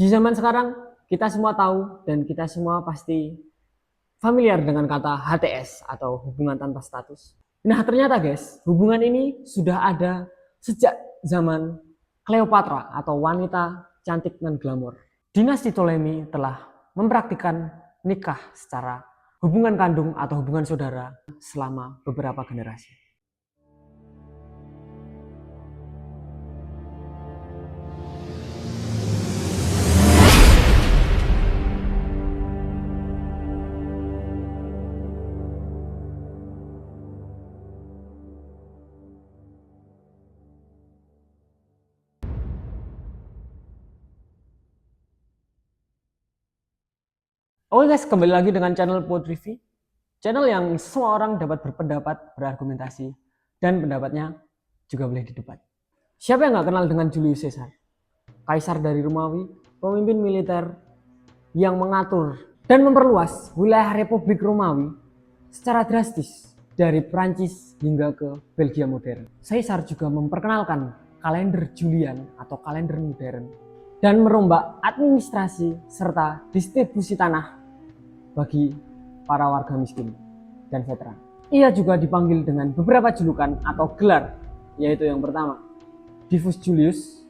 Di zaman sekarang, kita semua tahu dan kita semua pasti familiar dengan kata HTS atau hubungan tanpa status. Nah, ternyata guys, hubungan ini sudah ada sejak zaman Cleopatra atau wanita cantik dan glamor. Dinasti Ptolemy telah mempraktikkan nikah secara hubungan kandung atau hubungan saudara selama beberapa generasi. Oke guys, kembali lagi dengan channel Podrivi, channel yang semua orang dapat berpendapat, berargumentasi, dan pendapatnya juga boleh didebat. Siapa yang nggak kenal dengan Julius Caesar? Kaisar dari Romawi, pemimpin militer yang mengatur dan memperluas wilayah Republik Romawi secara drastis dari Prancis hingga ke Belgia modern. Caesar juga memperkenalkan kalender Julian atau kalender modern dan merombak administrasi serta distribusi tanah bagi para warga miskin dan veteran. Ia juga dipanggil dengan beberapa julukan atau gelar, yaitu yang pertama Divus Julius,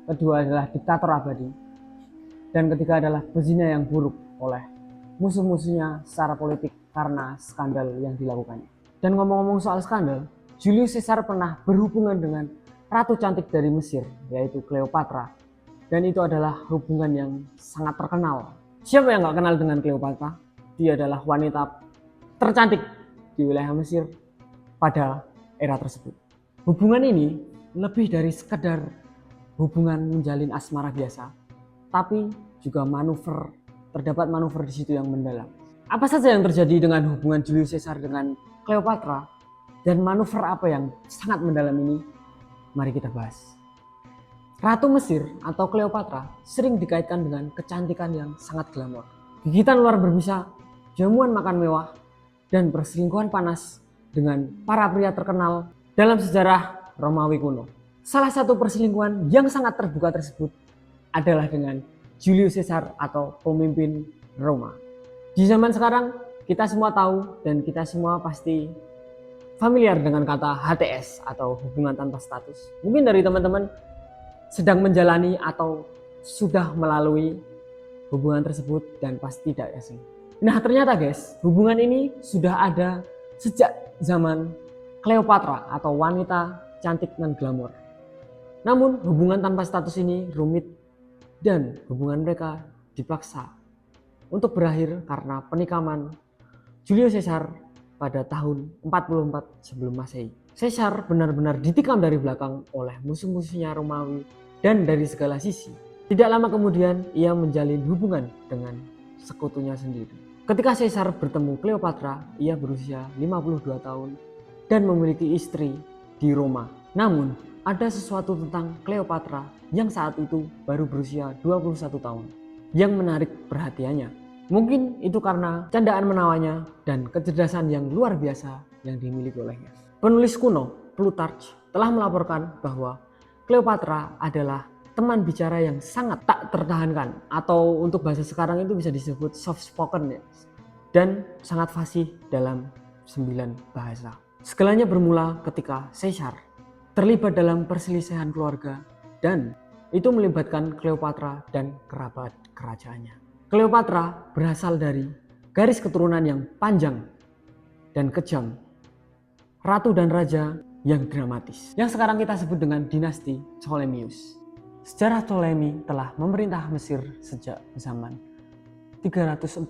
kedua adalah diktator abadi, dan ketiga adalah pezina yang buruk oleh musuh-musuhnya secara politik karena skandal yang dilakukannya. Dan ngomong-ngomong soal skandal, Julius Caesar pernah berhubungan dengan ratu cantik dari Mesir, yaitu Cleopatra, dan itu adalah hubungan yang sangat terkenal. Siapa yang gak kenal dengan Cleopatra? Dia adalah wanita tercantik di wilayah Mesir pada era tersebut. Hubungan ini lebih dari sekedar hubungan menjalin asmara biasa, tapi juga terdapat manuver di situ yang mendalam. Apa saja yang terjadi dengan hubungan Julius Caesar dengan Cleopatra dan manuver apa yang sangat mendalam ini? Mari kita bahas. Ratu Mesir atau Cleopatra sering dikaitkan dengan kecantikan yang sangat glamor. Gigitan luar berbisa, jamuan makan mewah, dan perselingkuhan panas dengan para pria terkenal dalam sejarah Romawi kuno. Salah satu perselingkuhan yang sangat terbuka tersebut adalah dengan Julius Caesar atau pemimpin Roma. Di zaman sekarang, kita semua tahu dan kita semua pasti familiar dengan kata HTS atau hubungan tanpa status. Mungkin dari teman-teman sedang menjalani atau sudah melalui hubungan tersebut dan pasti tidak asing. Nah, ternyata guys, hubungan ini sudah ada sejak zaman Cleopatra atau wanita cantik dan glamor. Namun hubungan tanpa status ini rumit dan hubungan mereka dipaksa untuk berakhir karena penikaman Julius Caesar pada tahun 44 sebelum Masehi. Caesar benar-benar ditikam dari belakang oleh musuh-musuhnya Romawi dan dari segala sisi. Tidak lama kemudian ia menjalin hubungan dengan sekutunya sendiri. Ketika Caesar bertemu Cleopatra, ia berusia 52 tahun dan memiliki istri di Roma. Namun ada sesuatu tentang Cleopatra yang saat itu baru berusia 21 tahun yang menarik perhatiannya. Mungkin itu karena candaan menawanya dan kecerdasan yang luar biasa yang dimiliki olehnya. Penulis kuno Plutarch telah melaporkan bahwa Cleopatra adalah teman bicara yang sangat tak tertahankan, atau untuk bahasa sekarang itu bisa disebut soft spoken ya, dan sangat fasih dalam 9 bahasa. Segalanya bermula ketika Caesar terlibat dalam perselisihan keluarga dan itu melibatkan Cleopatra dan kerabat kerajaannya. Cleopatra berasal dari garis keturunan yang panjang dan kejam, ratu dan raja yang dramatis, yang sekarang kita sebut dengan dinasti Ptolemeus. Sejarah Ptolemy telah memerintah Mesir sejak zaman 304,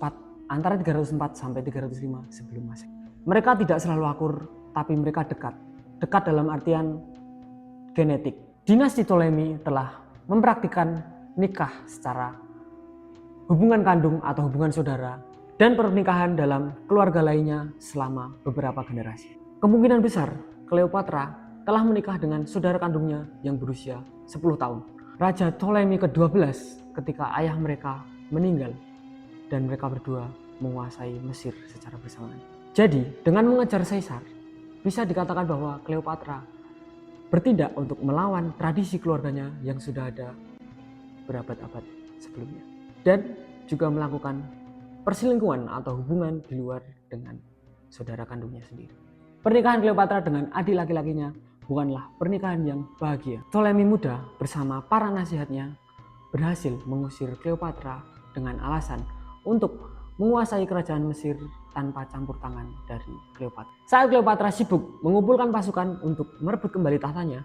antara 304 sampai 305 sebelum Masehi. Mereka tidak selalu akur, tapi mereka dekat. Dekat dalam artian genetik. Dinasti Ptolemy telah mempraktikkan nikah secara hubungan kandung atau hubungan saudara dan pernikahan dalam keluarga lainnya selama beberapa generasi. Kemungkinan besar Cleopatra telah menikah dengan saudara kandungnya yang berusia 10 tahun. Raja Ptolemy ke-12 ketika ayah mereka meninggal dan mereka berdua menguasai Mesir secara bersamaan. Jadi dengan mengejar Caesar, bisa dikatakan bahwa Cleopatra bertindak untuk melawan tradisi keluarganya yang sudah ada berabad-abad sebelumnya, dan juga melakukan perselingkuhan atau hubungan di luar dengan saudara kandungnya sendiri. Pernikahan Cleopatra dengan adik laki-lakinya bukanlah pernikahan yang bahagia. Ptolemy muda bersama para nasihatnya berhasil mengusir Cleopatra dengan alasan untuk menguasai kerajaan Mesir tanpa campur tangan dari Cleopatra. Saat Cleopatra sibuk mengumpulkan pasukan untuk merebut kembali tahtanya,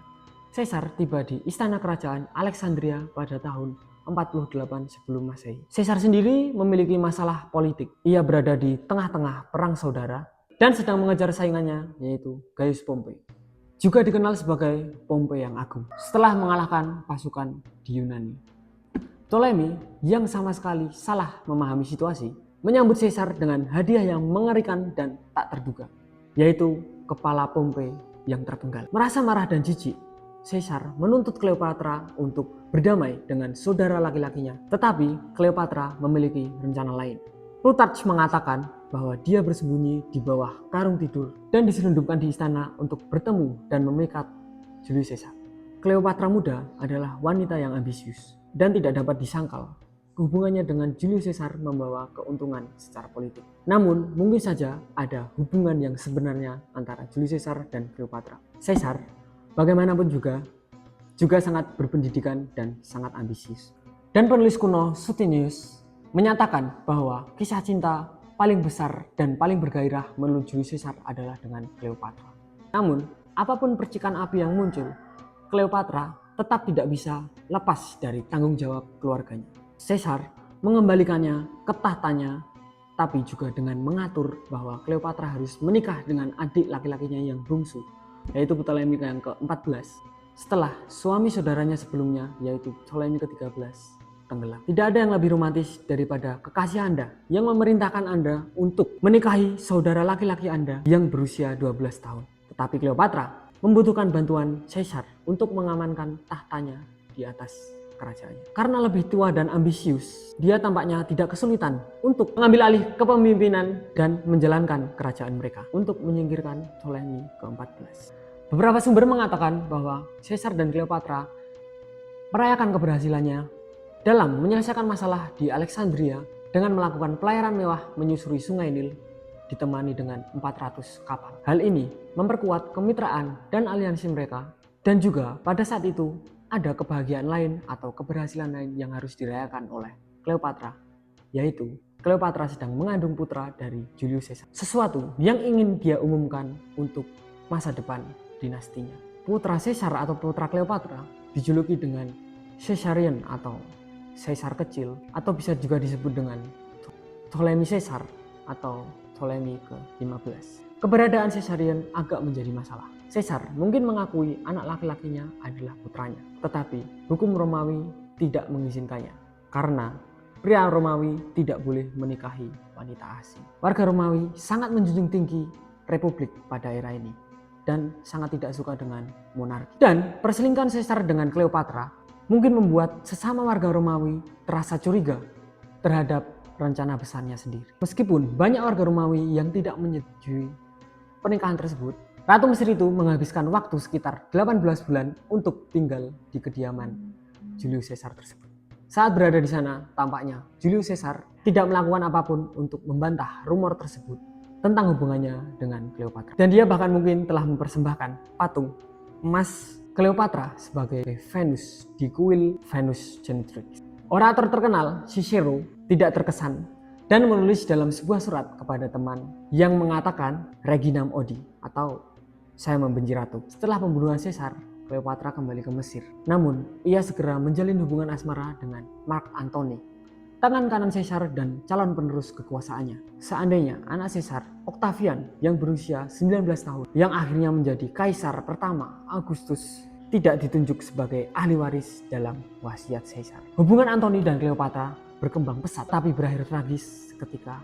Caesar tiba di istana kerajaan Alexandria pada tahun 48 sebelum Masehi. Caesar sendiri memiliki masalah politik. Ia berada di tengah-tengah perang saudara dan sedang mengejar saingannya, yaitu Gaius Pompei, juga dikenal sebagai Pompei yang Agung, setelah mengalahkan pasukan di Yunani. Ptolemy yang sama sekali salah memahami situasi menyambut Caesar dengan hadiah yang mengerikan dan tak terduga, yaitu kepala Pompei yang terpenggal. Merasa marah dan jijik, Caesar menuntut Cleopatra untuk berdamai dengan saudara laki-lakinya, tetapi Cleopatra memiliki rencana lain. Plutarch mengatakan bahwa dia bersembunyi di bawah karung tidur dan diselundupkan di istana untuk bertemu dan memikat Julius Caesar. Cleopatra muda adalah wanita yang ambisius dan tidak dapat disangkal hubungannya dengan Julius Caesar membawa keuntungan secara politik. Namun mungkin saja ada hubungan yang sebenarnya antara Julius Caesar dan Cleopatra. Caesar bagaimanapun juga sangat berpendidikan dan sangat ambisius. Dan penulis kuno Suetonius menyatakan bahwa kisah cinta paling besar dan paling bergairah menurut Julius Caesar adalah dengan Cleopatra. Namun apapun percikan api yang muncul, Cleopatra tetap tidak bisa lepas dari tanggung jawab keluarganya. Caesar mengembalikannya ke tahtanya, tapi juga dengan mengatur bahwa Cleopatra harus menikah dengan adik laki-lakinya yang bungsu, yaitu Ptolemy yang ke-14, setelah suami saudaranya sebelumnya, yaitu Ptolemy ke-13, tenggelam. Tidak ada yang lebih romantis daripada kekasih Anda yang memerintahkan Anda untuk menikahi saudara laki-laki Anda yang berusia 12 tahun. Tetapi Cleopatra membutuhkan bantuan Caesar untuk mengamankan tahtanya di atas kerajaannya. Karena lebih tua dan ambisius, dia tampaknya tidak kesulitan untuk mengambil alih kepemimpinan dan menjalankan kerajaan mereka untuk menyingkirkan Ptolemy ke-14. Beberapa sumber mengatakan bahwa Caesar dan Cleopatra merayakan keberhasilannya dalam menyelesaikan masalah di Alexandria dengan melakukan pelayaran mewah menyusuri Sungai Nil ditemani dengan 400 kapal. Hal ini memperkuat kemitraan dan aliansi mereka, dan juga pada saat itu ada kebahagiaan lain atau keberhasilan lain yang harus dirayakan oleh Cleopatra, yaitu Cleopatra sedang mengandung putra dari Julius Caesar, sesuatu yang ingin dia umumkan untuk masa depan dinastinya. Putra Caesar atau putra Cleopatra dijuluki dengan Caesarion atau Caesar kecil, atau bisa juga disebut dengan Ptolemy Caesar atau Ptolemy ke-15. Keberadaan Caesarion agak menjadi masalah. Caesar mungkin mengakui anak laki-lakinya adalah putranya, tetapi hukum Romawi tidak mengizinkannya karena pria Romawi tidak boleh menikahi wanita asing. Warga Romawi sangat menjunjung tinggi republik pada era ini dan sangat tidak suka dengan monarki. Dan perselingkuhan Caesar dengan Cleopatra mungkin membuat sesama warga Romawi terasa curiga terhadap rencana besarnya sendiri. Meskipun banyak warga Romawi yang tidak menyetujui pernikahan tersebut, Ratu Mesir itu menghabiskan waktu sekitar 18 bulan untuk tinggal di kediaman Julius Caesar tersebut. Saat berada di sana, tampaknya Julius Caesar tidak melakukan apapun untuk membantah rumor tersebut tentang hubungannya dengan Cleopatra. Dan dia bahkan mungkin telah mempersembahkan patung emas Cleopatra sebagai Venus di kuil Venus Genetrix. Orator terkenal Cicero tidak terkesan dan menulis dalam sebuah surat kepada teman yang mengatakan Reginam Odi atau saya membenci ratu. Setelah pembunuhan Caesar, Cleopatra kembali ke Mesir. Namun, ia segera menjalin hubungan asmara dengan Mark Antony, tangan kanan Caesar dan calon penerus kekuasaannya. Seandainya anak Caesar, Octavian, yang berusia 19 tahun, yang akhirnya menjadi kaisar pertama Augustus, tidak ditunjuk sebagai ahli waris dalam wasiat Caesar. Hubungan Antony dan Cleopatra berkembang pesat, tapi berakhir tragis ketika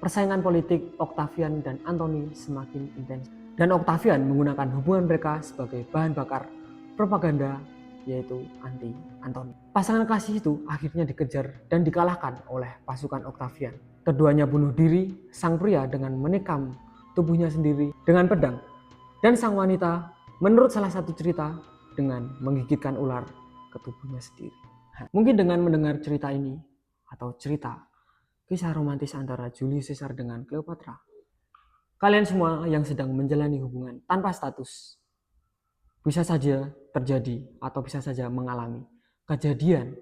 persaingan politik Octavian dan Antony semakin intens. Dan Octavian menggunakan hubungan mereka sebagai bahan bakar propaganda, yaitu anti-Antony. Pasangan kasih itu akhirnya dikejar dan dikalahkan oleh pasukan Octavian. Keduanya bunuh diri sang pria dengan menikam tubuhnya sendiri dengan pedang, dan sang wanita menurut salah satu cerita dengan menggigitkan ular ke tubuhnya sendiri. Mungkin dengan mendengar cerita ini atau cerita kisah romantis antara Julius Caesar dengan Cleopatra, kalian semua yang sedang menjalani hubungan tanpa status bisa saja terjadi atau bisa saja mengalami kejadian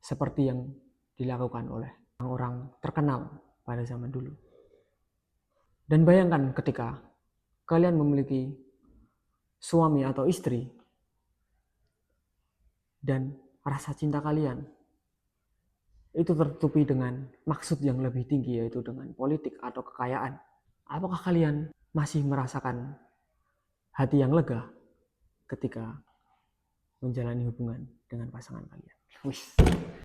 seperti yang dilakukan oleh orang-orang terkenal pada zaman dulu. Dan bayangkan ketika kalian memiliki suami atau istri dan rasa cinta kalian itu tertutupi dengan maksud yang lebih tinggi, yaitu dengan politik atau kekayaan. Apakah kalian masih merasakan hati yang lega ketika menjalani hubungan dengan pasangan kalian? Wih.